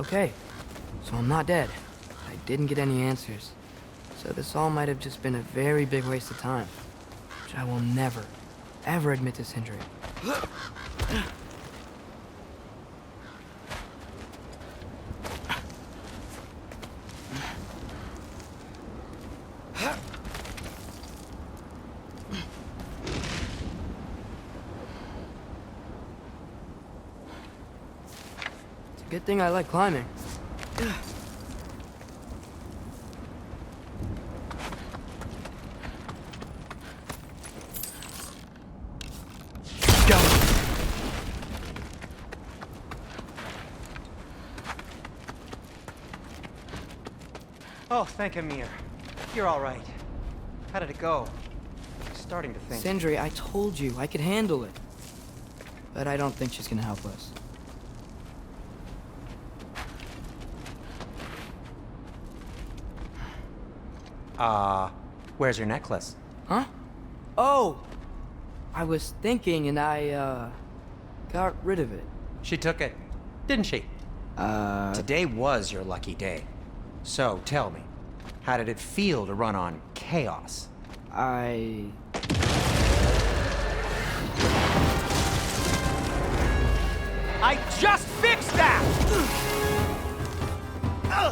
Okay, so I'm not dead. I didn't get any answers. So this all might have just been a very big waste of time. Which I will never, ever admit to Sindri. Good thing I like climbing. Go! Oh, thank Amir. You're all right. How did it go? I'm starting to think. Sindri, I told you I could handle it. But I don't think she's gonna help us. Where's your necklace? Huh? Oh! I was thinking and I, got rid of it. She took it, didn't she? Today was your lucky day. So, tell me, how did it feel to run on chaos? I just fixed that!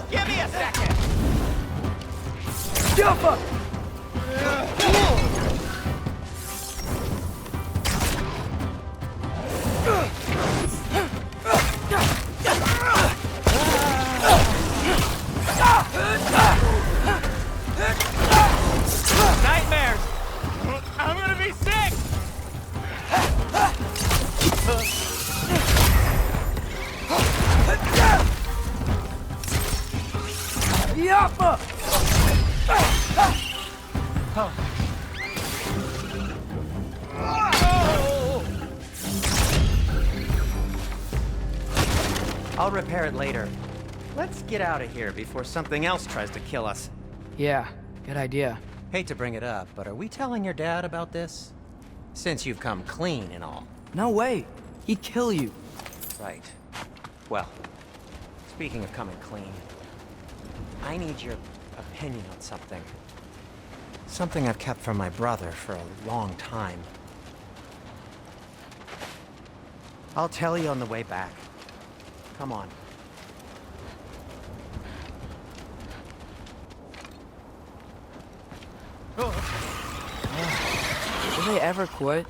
Give me a second! jump up! Nightmares! I'm gonna be sick! Yappa! I'll repair it later. Let's get out of here before something else tries to kill us. Yeah, good idea. Hate to bring it up, but are we telling your dad about this? Since you've come clean and all. No way. He'd kill you. Right. Well, speaking of coming clean, I need your opinion on something. Something I've kept from my brother for a long time. I'll tell you on the way back. Come on. Will they ever quit?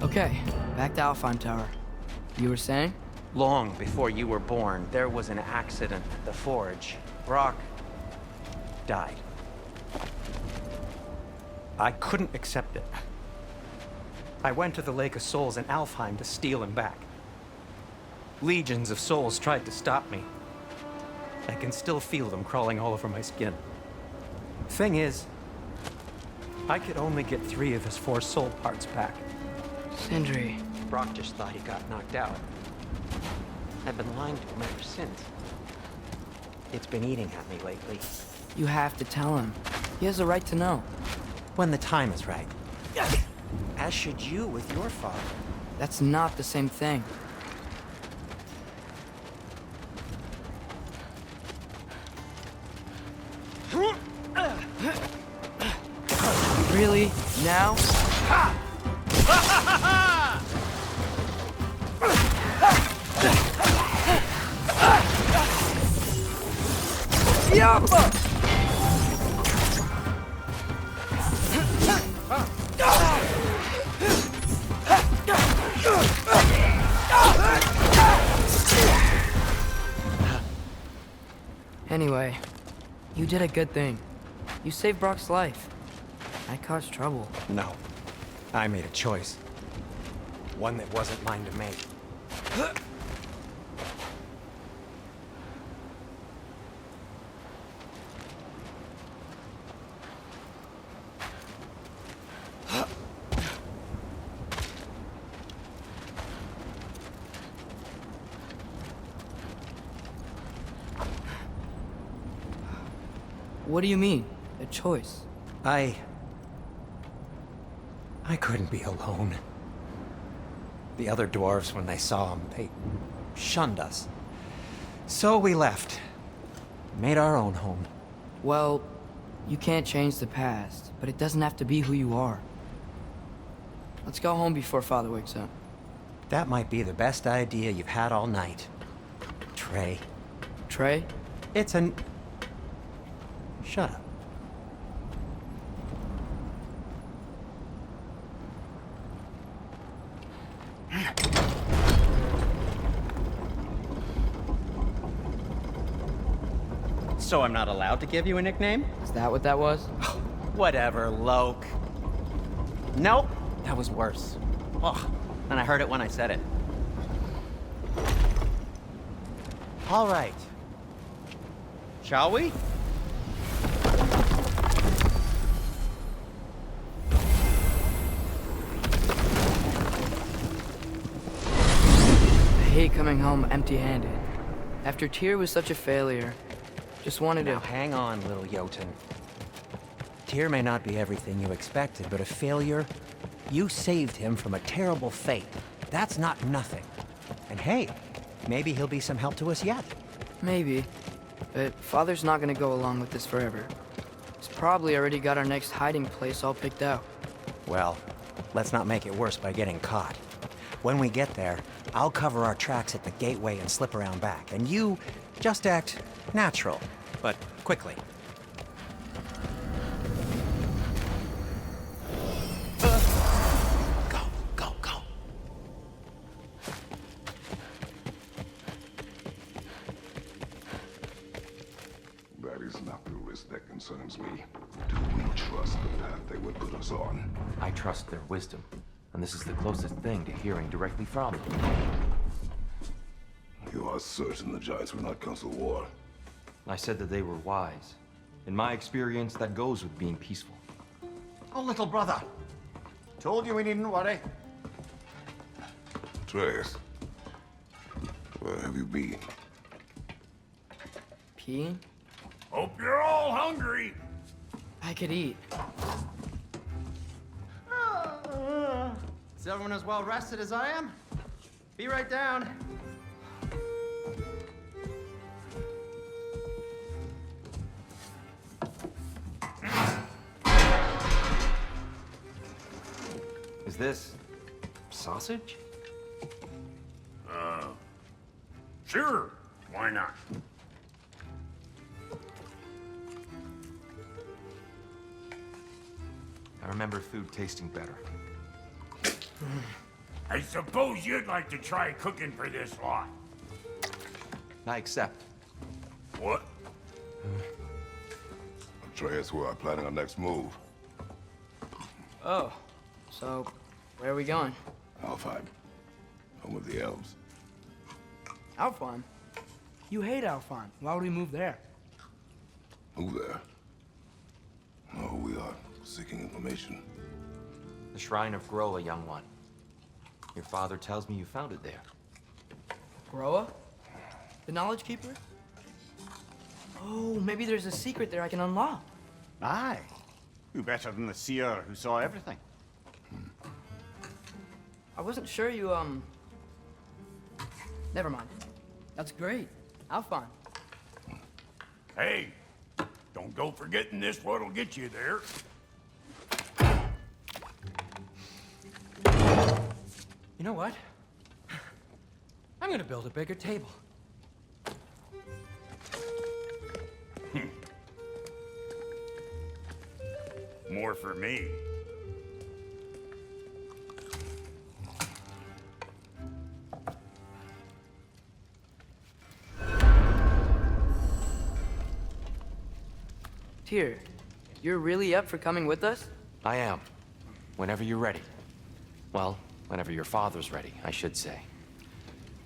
Okay, back to Alfheim Tower. You were saying? Long before you were born, there was an accident at the forge. Brok died. I couldn't accept it. I went to the Lake of Souls in Alfheim to steal him back. Legions of souls tried to stop me. I can still feel them crawling all over my skin. Thing is, I could only get 3 of his 4 soul parts back. Sindri. Brok just thought he got knocked out. I've been lying to him ever since. It's been eating at me lately. You have to tell him. He has a right to know. When the time is right. As should you with your father. That's not the same thing. Really? Now? Yappa! Anyway, you did a good thing. You saved Brok's life. I caused trouble. No. I made a choice. One that wasn't mine to make. What do you mean? A choice? I couldn't be alone. The other dwarves, when they saw him, they shunned us. So we left. Made our own home. Well, you can't change the past, but it doesn't have to be who you are. Let's go home before Father wakes up. That might be the best idea you've had all night. Trey. Trey? It's an... Shut up. So I'm not allowed to give you a nickname? Is that what that was? Whatever, Loke. Nope, that was worse. Ugh, and I heard it when I said it. All right. Shall we? I hate coming home empty-handed. After Tyr was such a failure, just wanted Now to... hang on, little Jotun. Tyr may not be everything you expected, but a failure? You saved him from a terrible fate. That's not nothing. And hey, maybe he'll be some help to us yet. Maybe. But Father's not gonna go along with this forever. He's probably already got our next hiding place all picked out. Well, let's not make it worse by getting caught. When we get there, I'll cover our tracks at the gateway and slip around back, and you just act natural, but quickly. Go, go, go. That is not the risk that concerns me. Do we trust the path they would put us on? I trust their wisdom, and this is the closest thing to hearing directly from them. You are certain the Giants were not Council War? I said that they were wise. In my experience, that goes with being peaceful. Oh, little brother. Told you we needn't worry. Atreus, where have you been? Peeing? Hope you're all hungry. I could eat. Is everyone as well rested as I am? Be right down. Is this sausage? Sure. Why not? I remember food tasting better. I suppose you'd like to try cooking for this lot. I accept. What? Atreus, we are planning our next move. Oh, so where are we going? Alfheim, home of the elves. Alfheim? You hate Alfheim. Why would we move there? Move there? No, we are seeking information. The Shrine of Groa, young one. Your father tells me you found it there. Groa? The Knowledge Keeper? Oh, maybe there's a secret there I can unlock. Aye. Who better than the seer who saw everything? I wasn't sure you, Never mind. That's great. Alfheim. Hey, don't go forgetting this what'll get you there. You know what? I'm gonna build a bigger table. More for me. Tyr, you're really up for coming with us? I am. Whenever you're ready. Well, whenever your father's ready, I should say.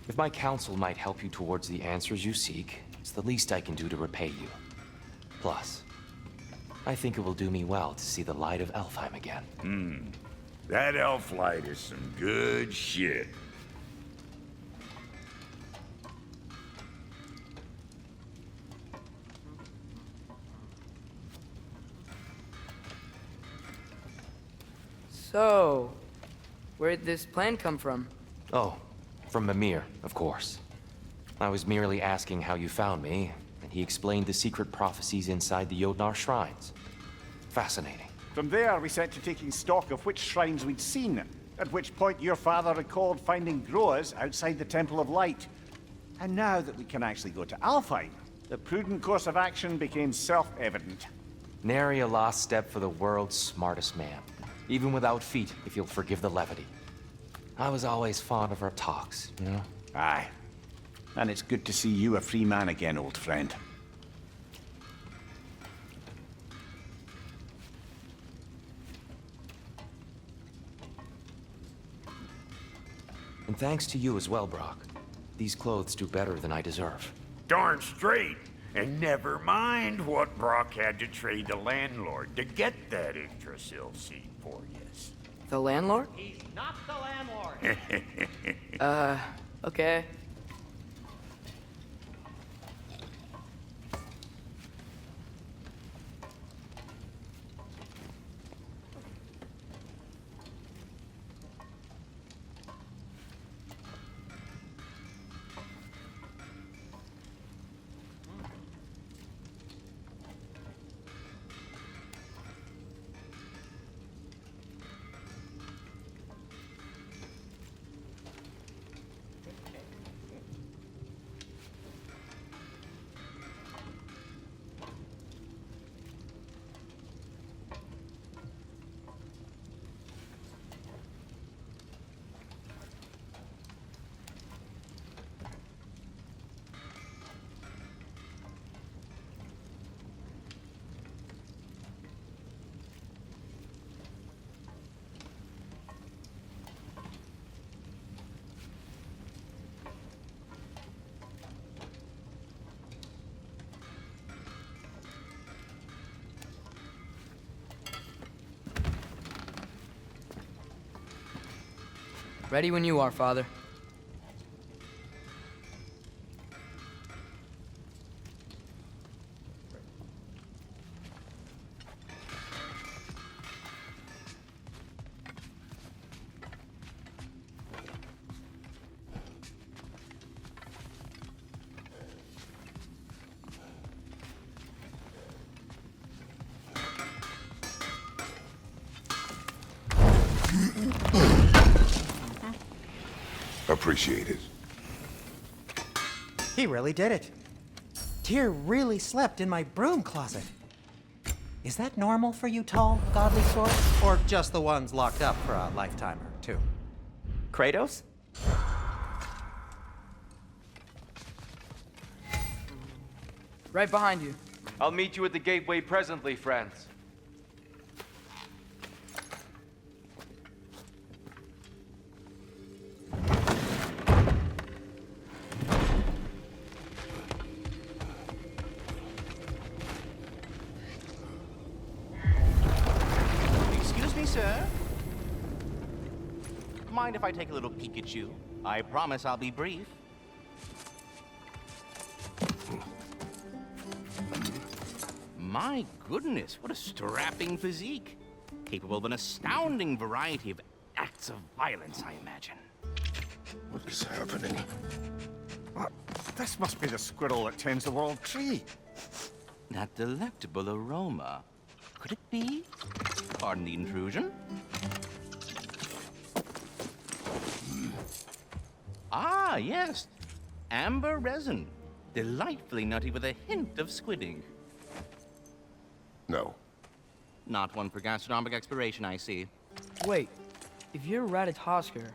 If my counsel might help you towards the answers you seek, it's the least I can do to repay you. Plus, I think it will do me well to see the light of Alfheim again. That elf light is some good shit. So, where'd this plan come from? Oh, from Mimir, of course. I was merely asking how you found me, and he explained the secret prophecies inside the Jotnar shrines. Fascinating. From there, we set to taking stock of which shrines we'd seen, at which point your father recalled finding Groas outside the Temple of Light. And now that we can actually go to Alfheim, the prudent course of action became self-evident. Nary a lost step for the world's smartest man. Even without feet, if you'll forgive the levity. I was always fond of our talks, you know? Aye. And it's good to see you a free man again, old friend. And thanks to you as well, Brok. These clothes do better than I deserve. Darn straight. And never mind what Brok had to trade the landlord to get that Yggdrasil seed for yes. The landlord? He's not the landlord. Okay. Ready when you are, Father. Appreciate it. He really did it. Tyr really slept in my broom closet. Is that normal for you tall, godly sorts? Or just the ones locked up for a lifetime or two? Kratos? Right behind you. I'll meet you at the gateway presently, friends. Excuse me, sir. Mind if I take a little peek at you? I promise I'll be brief. My goodness, what a strapping physique. Capable of an astounding variety of acts of violence, I imagine. What is happening? What? This must be the squirrel that tends the world tree. That delectable aroma. Could it be? Pardon the intrusion. Ah, yes. Amber resin. Delightfully nutty with a hint of squidding. No. Not one for gastronomic exploration, I see. Wait, if you're Ratatoskr,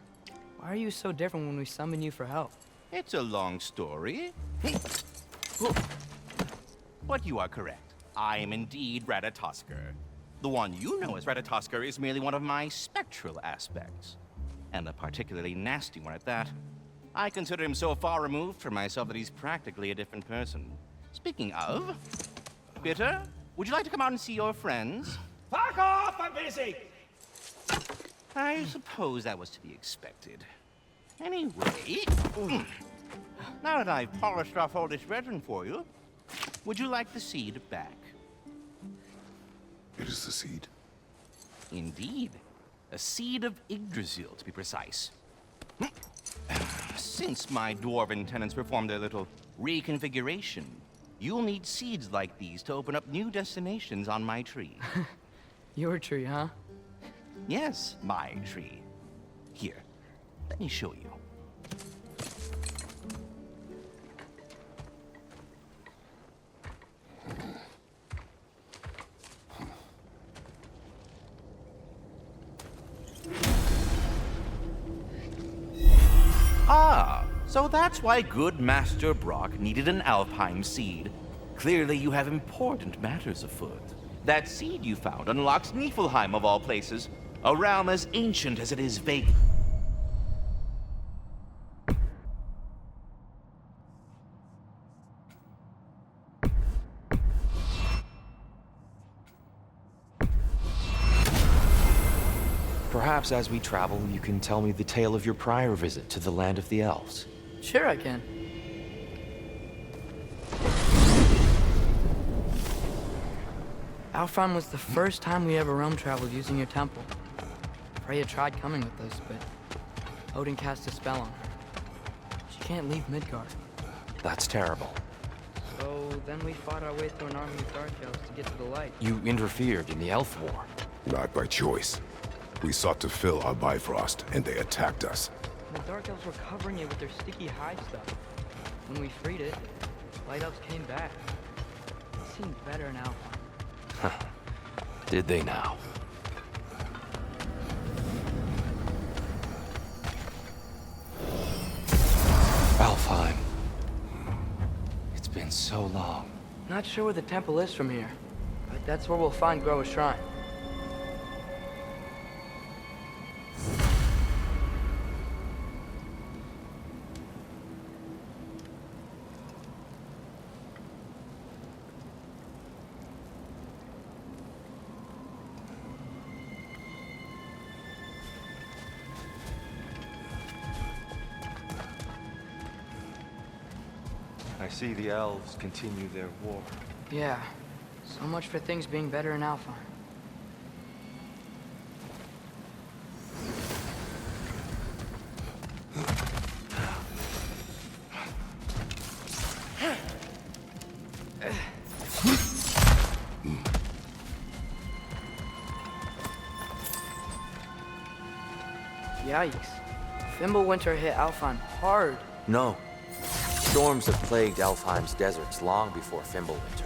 why are you so different when we summon you for help? It's a long story. But you are correct. I am indeed Ratatoskr. The one you know as Ratatoskr is merely one of my spectral aspects. and a particularly nasty one at that. I consider him so far removed from myself that he's practically a different person. Speaking of, Bitter, would you like to come out and see your friends? Fuck off! I'm busy! I suppose that was to be expected. Anyway, now that I've polished off all this brethren for you, would you like the seed back? It is the seed. Indeed. A seed of Yggdrasil, to be precise. Since my dwarven tenants performed their little reconfiguration, you'll need seeds like these to open up new destinations on my tree. Your tree, huh? Yes, my tree. Here, let me show you. Ah, so that's why good Master Brok needed an Alfheim seed. Clearly you have important matters afoot. That seed you found unlocks Niflheim of all places, a realm as ancient as it is vacant. Perhaps as we travel, you can tell me the tale of your prior visit to the land of the elves. Sure I can. Alfheim was the first time we ever realm traveled using your temple. Freya tried coming with us, but Odin cast a spell on her. She can't leave Midgard. That's terrible. So then we fought our way through an army of Dark Elves to get to the light. You interfered in the Elf War. Not by choice. We sought to fill our Bifrost, and they attacked us. The Dark Elves were covering it with their sticky hide stuff. When we freed it, Light Elves came back. It seemed better in Alfheim. Did they now? Alfheim. It's been so long. Not sure where the temple is from here, but that's where we'll find Groa's shrine. I see the elves continue their war. Yeah, so much for things being better in Alfheim. Yikes. Fimbulwinter hit Alfheim hard. No. Storms have plagued Alfheim's deserts long before Fimbulwinter.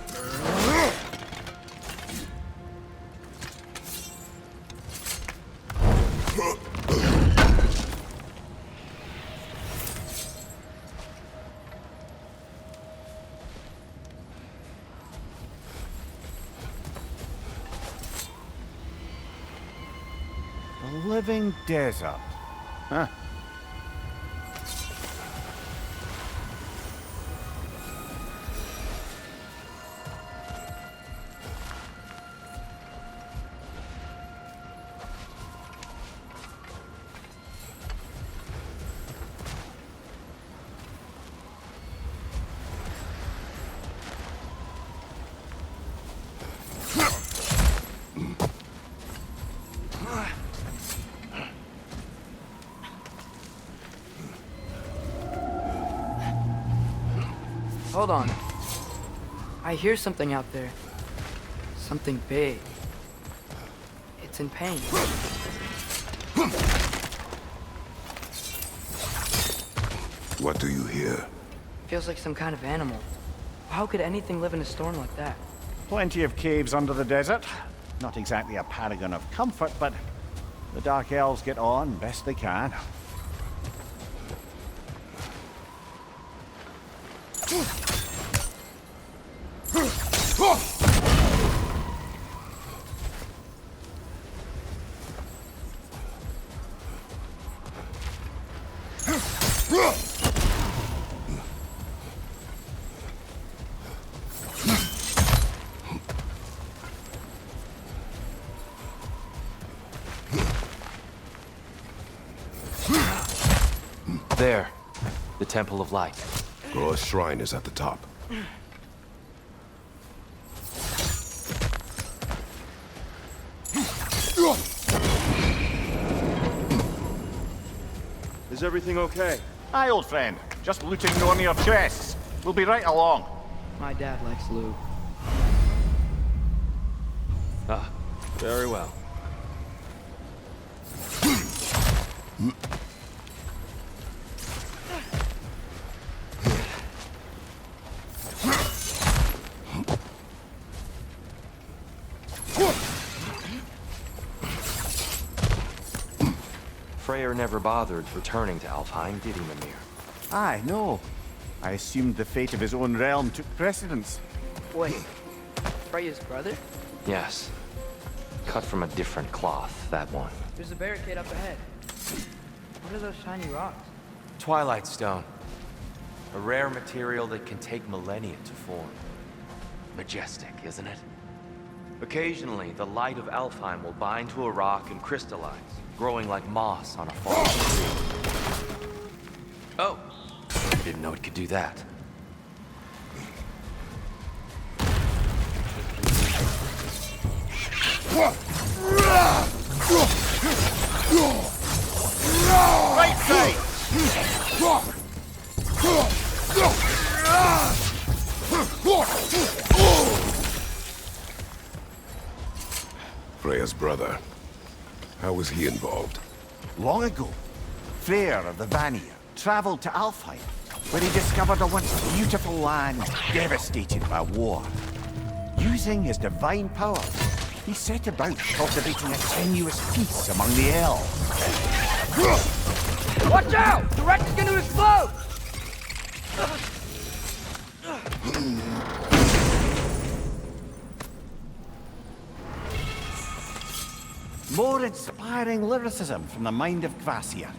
A living desert. Huh. Hold on. I hear something out there. Something big. It's in pain. What do you hear? Feels like some kind of animal. How could anything live in a storm like that? Plenty of caves under the desert. Not exactly a paragon of comfort, but the Dark Elves get on best they can. There. The Temple of Light. Groa's shrine is at the top. Is everything okay? Aye, old friend. Just looting one of your chests. We'll be right along. My dad likes loot. Ah, very well. Freyr never bothered returning to Alfheim, did he, Mimir? Aye, no. I assumed the fate of his own realm took precedence. Wait, Freya's brother? Yes. Cut from a different cloth, that one. There's a barricade up ahead. What are those shiny rocks? Twilight Stone. A rare material that can take millennia to form. Majestic, isn't it? Occasionally, the light of Alfheim will bind to a rock and crystallize, growing like moss on a fallen tree. Oh! I didn't know it could do that. Right side! Freya's brother. How was he involved? Long ago, Freyr of the Vanir traveled to Alfheim, where he discovered a once beautiful land devastated by war. Using his divine power, he set about cultivating a tenuous peace among the elves. Watch out! The wreck is going to explode! More inspiring lyricism from the mind of Kvasir.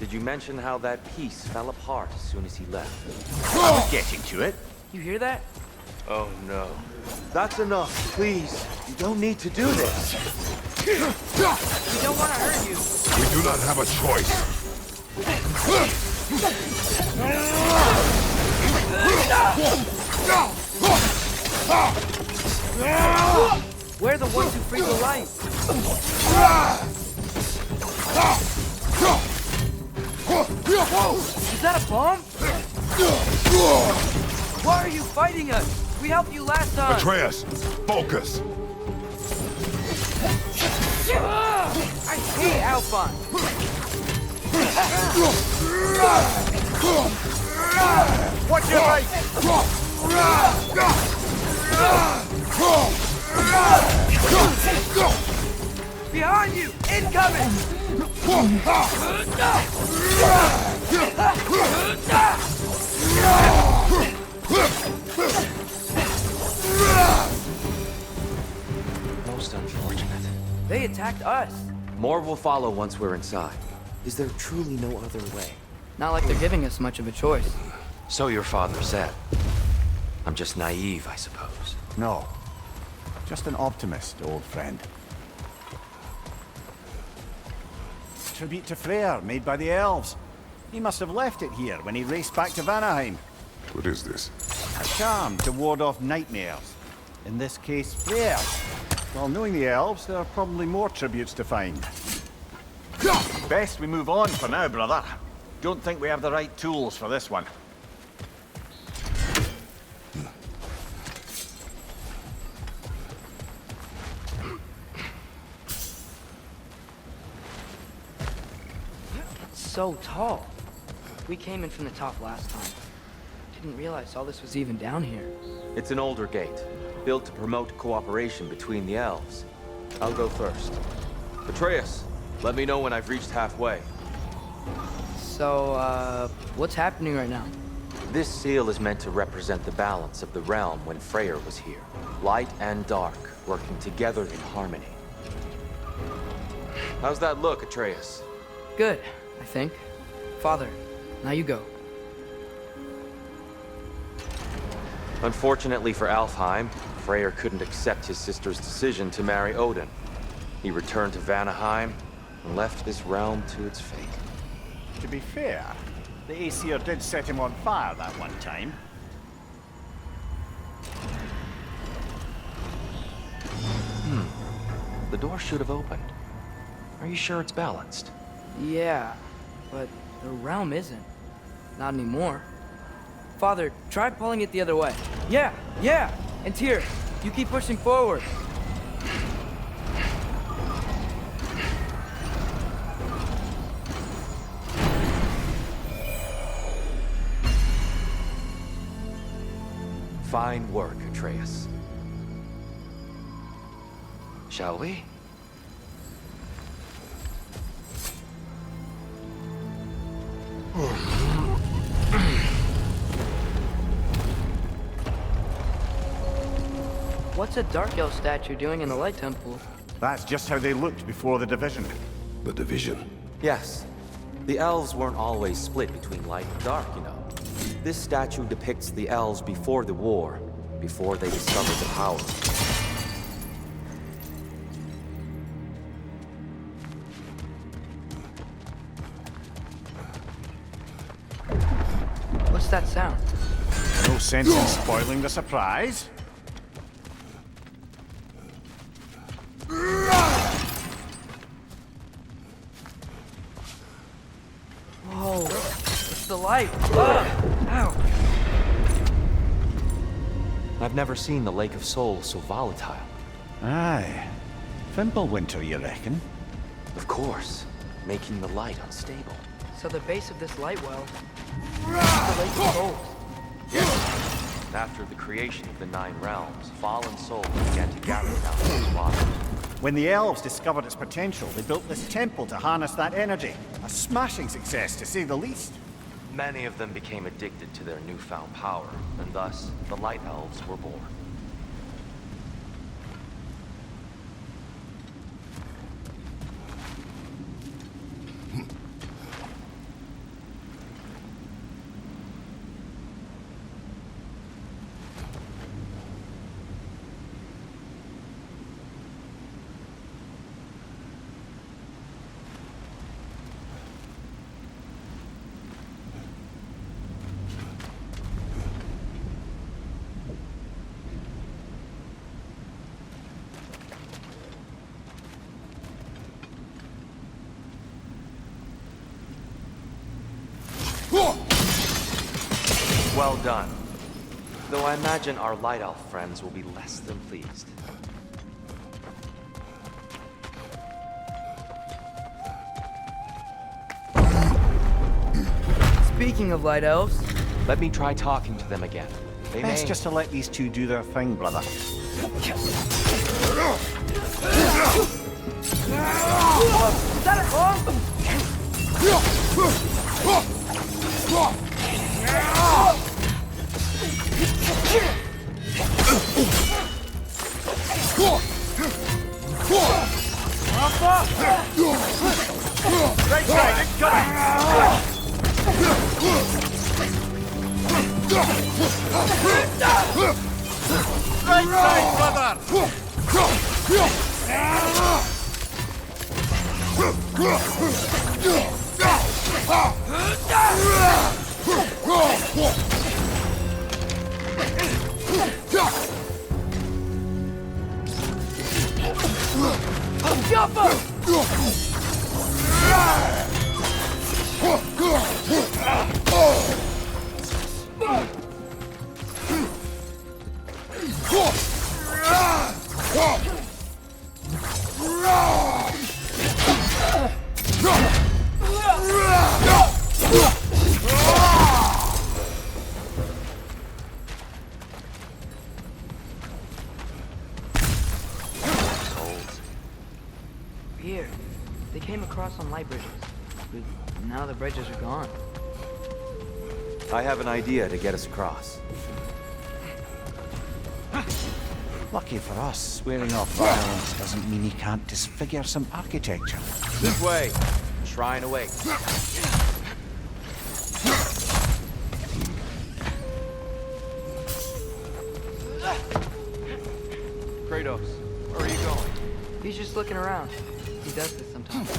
Did you mention how that piece fell apart as soon as he left? I was getting to it. You hear that? Oh no. That's enough, please. You don't need to do this. We don't want to hurt you. We do not have a choice. We're the ones who freed the light. Is that a bomb? Why are you fighting us? We helped you last time. Atreus, focus. I hate Alfheim. Watch your right! Behind you! Incoming! Most unfortunate. They attacked us. More will follow once we're inside. Is there truly no other way? Not like they're giving us much of a choice. So your father said. I'm just naive, I suppose. No. Just an optimist, old friend. Tribute to Freyr, made by the elves. He must have left it here when he raced back to Vanaheim. What is this? A charm to ward off nightmares. In this case, Freyr. Well, knowing the elves, there are probably more tributes to find. Best we move on for now, brother. Don't think we have the right tools for this one. So tall. We came in from the top last time. Didn't realize all this was even down here. It's an older gate, built to promote cooperation between the elves. I'll go first. Atreus, let me know when I've reached halfway. So, what's happening right now? This seal is meant to represent the balance of the realm when Freyr was here. Light and dark, working together in harmony. How's that look, Atreus? Good, I think. Father, now you go. Unfortunately for Alfheim, Freyr couldn't accept his sister's decision to marry Odin. He returned to Vanaheim and left this realm to its fate. To be fair, the Aesir did set him on fire that one time. The door should have opened. Are you sure it's balanced? Yeah, but the realm isn't. Not anymore. Father, try pulling it the other way. Yeah! And Tyr, you keep pushing forward. Fine work, Atreus. Shall we? What's a Dark Elf statue doing in the Light Temple? That's just how they looked before the division. The division. Yes. The elves weren't always split between light and dark, you know. This statue depicts the elves before the war, before they discovered the power. What's that sound? No sense in spoiling the surprise. Whoa, it's the light. Ow. I've never seen the Lake of Souls so volatile. Aye. Fimbulwinter, you reckon? Of course, making the light unstable. So the base of this light well is the Lake of Souls. After the creation of the Nine Realms, fallen souls began to gather down those waters. When the elves discovered its potential, they built this temple to harness that energy. A smashing success, to say the least. Many of them became addicted to their newfound power, and thus, the Light Elves were born. Well done. Though I imagine our Light Elf friends will be less than pleased. Speaking of Light Elves, Let me try talking to them again. They Best may... just to let these two do their thing, brother. Right side, incoming! Right side, brother! Here, they came across on light bridges. but now the bridges are gone. I have an idea to get us across. Lucky for us, swearing off violence doesn't mean he can't disfigure some architecture. This way. Shrine awaits. Kratos, where are you going? He's just looking around. He does this sometimes.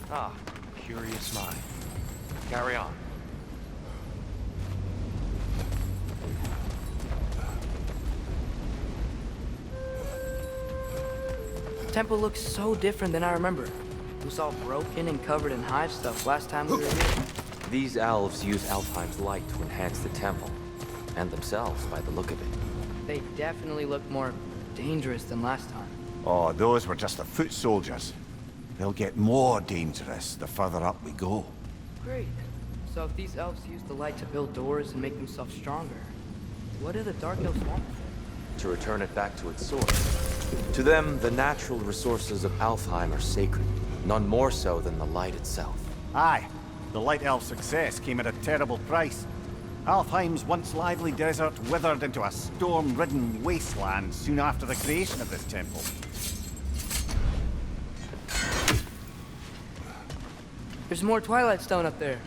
Ah, curious mind. Carry on. The temple looks so different than I remember. It was all broken and covered in hive stuff last time we were here. These elves use Alfheim's light to enhance the temple, and themselves by the look of it. They definitely look more dangerous than last time. Oh, those were just the foot soldiers. They'll get more dangerous the further up we go. Great. So if these elves use the light to build doors and make themselves stronger, what do the Dark Elves want? To return it back to its source. To them, the natural resources of Alfheim are sacred, none more so than the light itself. Aye, the Light Elves' success came at a terrible price. Alfheim's once lively desert withered into a storm-ridden wasteland soon after the creation of this temple. There's more Twilight Stone up there.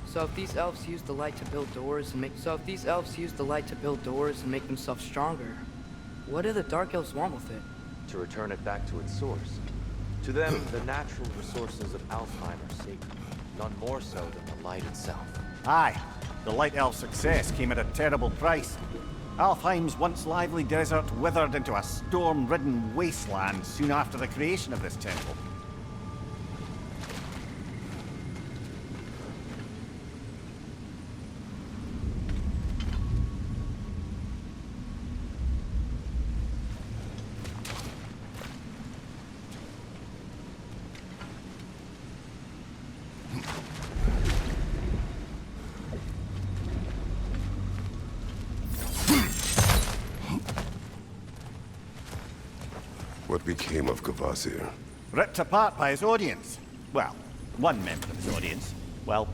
So if these elves use the light to build doors and make themselves stronger, what do the Dark Elves want with it? To return it back to its source. To them, the natural resources of Alfheim are sacred, none more so than the light itself. Aye, the Light Elves' success came at a terrible price. Alfheim's once lively desert withered into a storm-ridden wasteland soon after the creation of this temple. What became of Kvasir? Ripped apart by his audience. Well, one member of his audience. Well,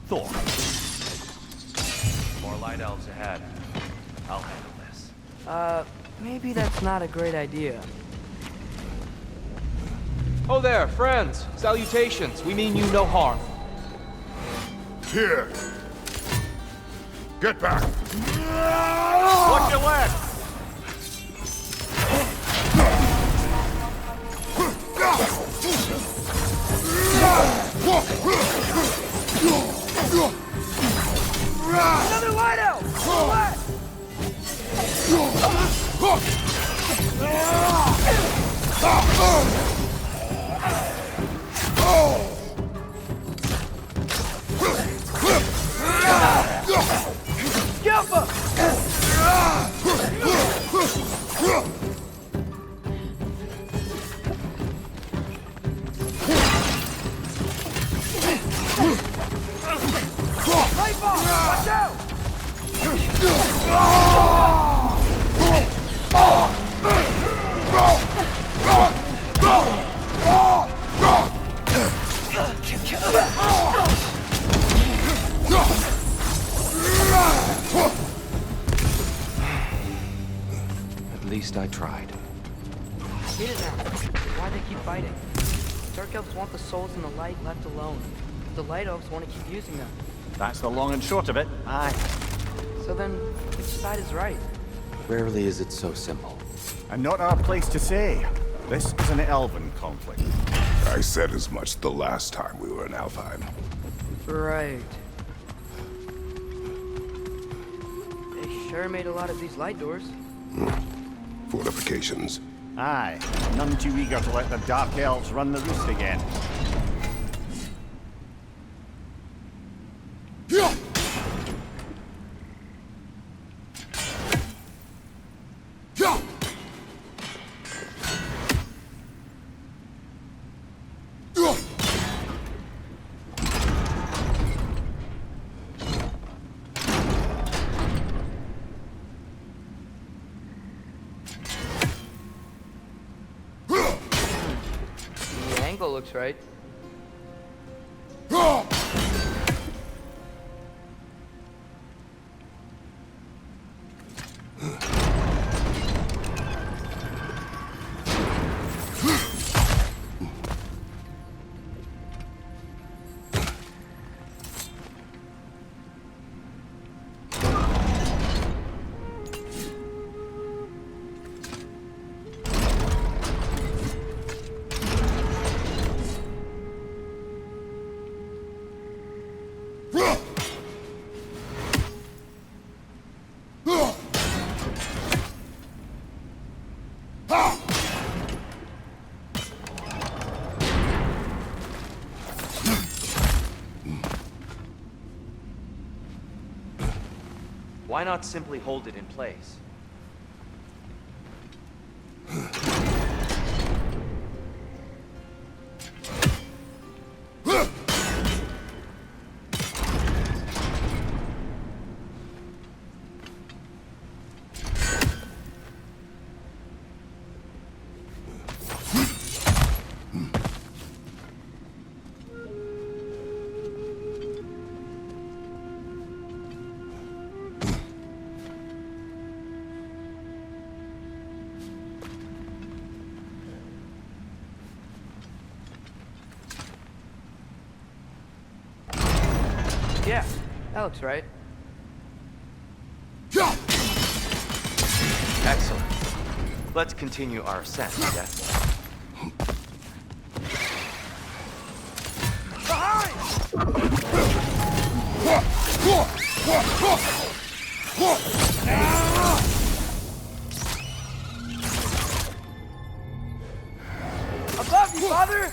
Thor. More light elves ahead. I'll handle this. Maybe that's not a great idea. Oh there, friends. Salutations. We mean you no harm. Here! Get back! Watch your left! Another Light Elf! What? Skipper! Light bomb! Watch out! At least I tried. Get it now. Why they keep fighting? Dark Elves want the souls in the light left alone. The Light Elves want to keep using them. That's the long and short of it. Aye. So then, which side is right? Rarely is it so simple. And not our place to say. This is an elven conflict. I said as much the last time we were in Alfheim. Right. They sure made a lot of these light doors. Fortifications. Aye. None too eager to let the Dark Elves run the roost again. uncle looks right. Why not simply hold it in place? Yeah, that looks right. Excellent. Let's continue our ascent, yes? Above you, father!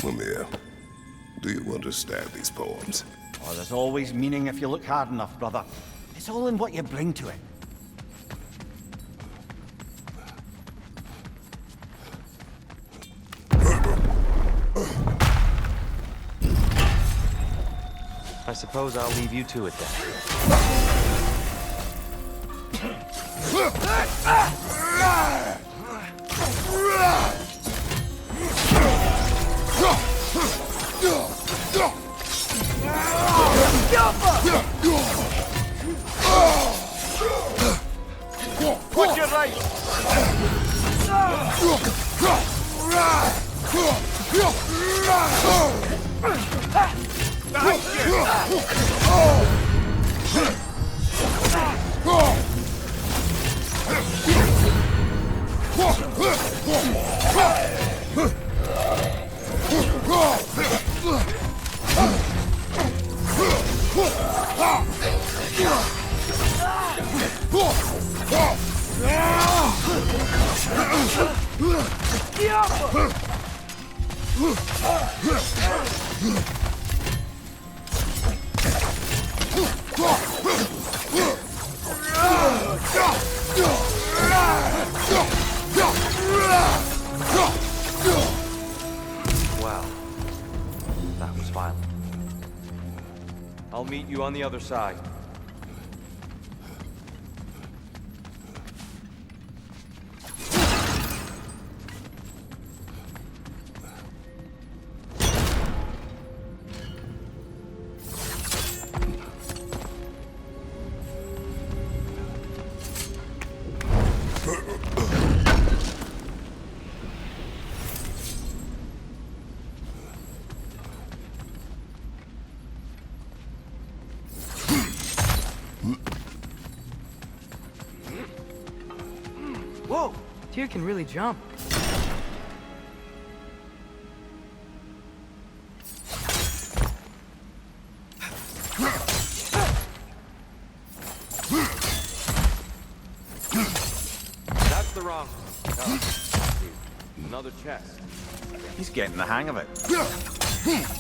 Mimir, do you understand these poems? Oh, there's always meaning if you look hard enough, brother. It's all in what you bring to it. I suppose I'll leave you to it then. Put your right! Wow. That was violent. I'll meet you on the other side. Whoa! Tyr can really jump. That's the wrong. Oh, another chest. He's getting the hang of it.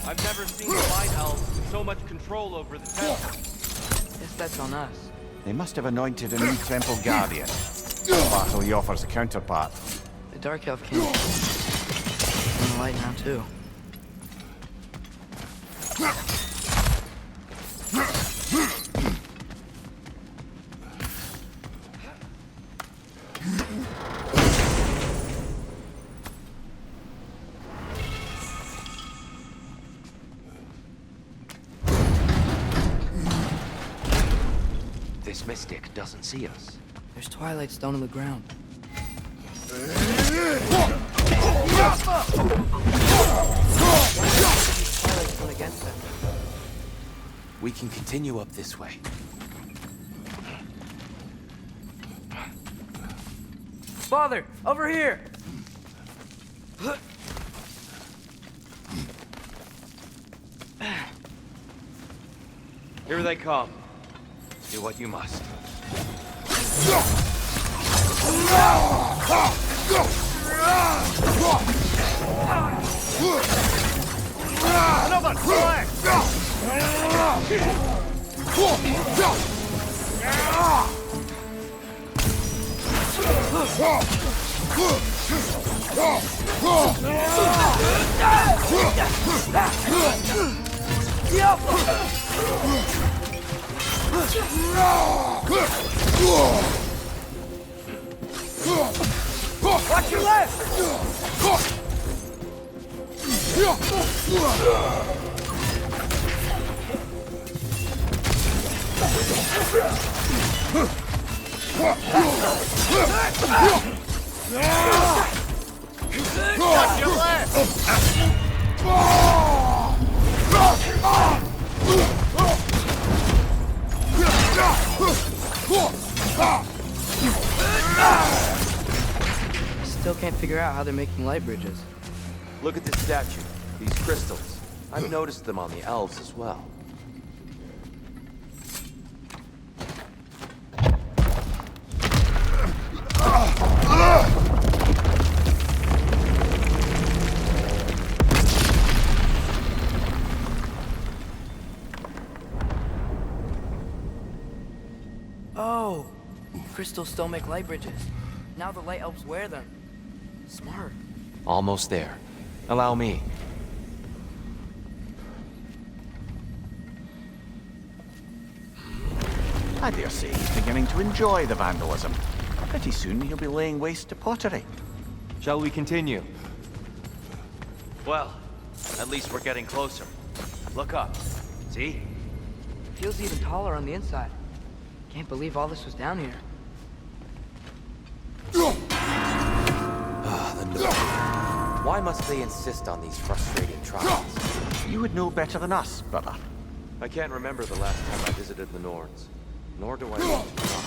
I've never seen the Light Elves with so much control over the temple. Guess that's on us. They must have anointed a new temple guardian. Battle he offers a counterpart. The Dark Elf king. In the light now, too. This mystic doesn't see us. There's Twilight Stone on the ground. Twilight Stone against them. We can continue up this way. Father, over here! Here they come. Do what you must. Another flag! Watch your left! Watch your left! Still can't figure out how they're making light bridges. Look at this statue. These crystals. I've noticed them on the elves as well. Oh! Crystals still make light bridges. Now the Light Elves wear them. Smart. Almost there. Allow me. I dare say he's beginning to enjoy the vandalism. Pretty soon he'll be laying waste to pottery. Shall we continue? Well, at least we're getting closer. Look up. See? Feels even taller on the inside. Can't believe all this was down here. Why must they insist on these frustrating trials? You would know better than us, brother. I can't remember the last time I visited the Nords. Nor do I want to try.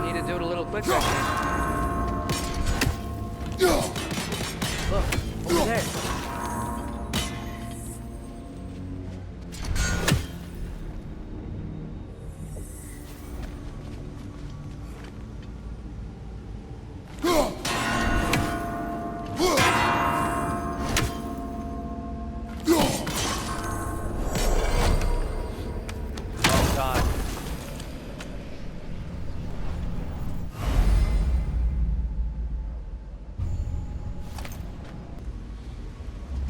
Need to do it a little quicker.